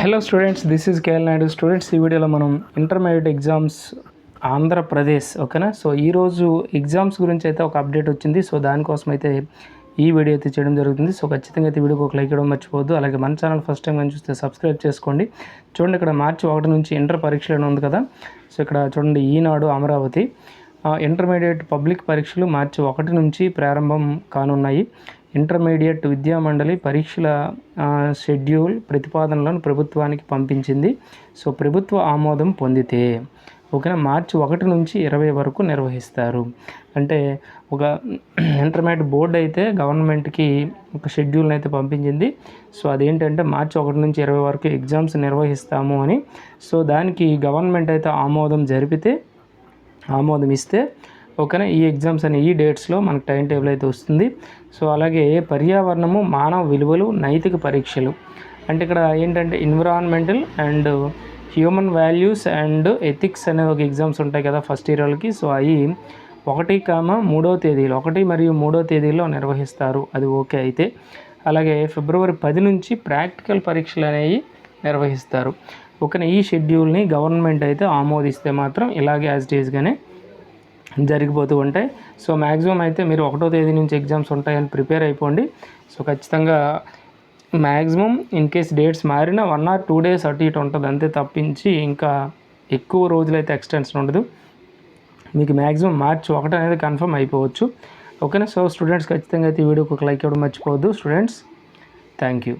Hello students, this is KL Naidu. Students, ఈ వీడియోలో మనం ఇంటర్మీడియట్ ఎగ్జామ్స్ ఆంధ్రప్రదేశ్ ఓకేనా. సో ఈరోజు ఎగ్జామ్స్ గురించి అయితే ఒక అప్డేట్ వచ్చింది. సో దానికోసం అయితే ఈ వీడియో అయితే చేయడం జరుగుతుంది. సో ఖచ్చితంగా అయితే వీడియోకి ఒక లైక్ ఇవ్వడం మర్చిపోవద్దు. అలాగే మన ఛానల్ ఫస్ట్ టైం కానీ చూస్తే సబ్స్క్రైబ్ చేసుకోండి. చూడండి, ఇక్కడ మార్చి 1 నుంచి ఇంటర్ పరీక్షలు ఉంది కదా. సో ఇక్కడ చూడండి, ఈనాడు అమరావతి ఇంటర్మీడియట్ పబ్లిక్ పరీక్షలు మార్చి 1 నుంచి ప్రారంభం కానున్నాయి. ఇంటర్మీడియట్ విద్యామండలి పరీక్షల షెడ్యూల్ ప్రతిపాదనలను ప్రభుత్వానికి పంపించింది. సో ప్రభుత్వ ఆమోదం పొందితే ఓకేనా మార్చి 1 నుంచి 20 వరకు నిర్వహిస్తారు. అంటే ఒక ఇంటర్మీడియట్ బోర్డు అయితే గవర్నమెంట్కి ఒక షెడ్యూల్ని అయితే పంపించింది. సో అదేంటంటే మార్చి 1 నుంచి 20 వరకు ఎగ్జామ్స్ నిర్వహిస్తాము అని. సో దానికి గవర్నమెంట్ అయితే ఆమోదం ఇస్తే ఓకేనా ఈ ఎగ్జామ్స్ అని ఈ డేట్స్లో మనకు టైం టేబుల్ అయితే వస్తుంది. సో అలాగే పర్యావరణము, మానవ విలువలు, నైతిక పరీక్షలు అంటే ఇక్కడ ఏంటంటే environmental and human values and ethics అనే ఒక ఎగ్జామ్స్ ఉంటాయి కదా ఫస్ట్ ఇయర్ వాళ్ళకి. సో అవి 1 మరియు 3 తేదీలో నిర్వహిస్తారు. అది ఓకే అయితే. అలాగే ఫిబ్రవరి 10 నుంచి ప్రాక్టికల్ పరీక్షలు అనేవి నిర్వహిస్తారు. ఓకేనా ఈ షెడ్యూల్ని గవర్నమెంట్ అయితే ఆమోదిస్తే మాత్రం ఇలాగే యాజ్ ఇట్ ఈస్గానే జరిగిపోతూ ఉంటాయి. సో మ్యాక్సిమం అయితే మీరు 1వ తేదీ నుంచి ఎగ్జామ్స్ ఉంటాయని ప్రిపేర్ అయిపోండి. సో ఖచ్చితంగా మ్యాక్సిమం ఇన్ కేస్ డేట్స్ మారినా 1 or 2 days అటు ఇటు ఉంటుంది అంతే తప్పించి ఇంకా ఎక్కువ రోజులైతే ఎక్స్టెన్షన్ ఉండదు. మీకు మ్యాక్సిమం మార్చి 1 అనేది కన్ఫర్మ్ అయిపోవచ్చు. ఓకేనా. సో స్టూడెంట్స్ ఖచ్చితంగా అయితే ఈ వీడియోకి ఒక లైక్ ఇవ్వడం మర్చిపోవద్దు స్టూడెంట్స్. Thank you.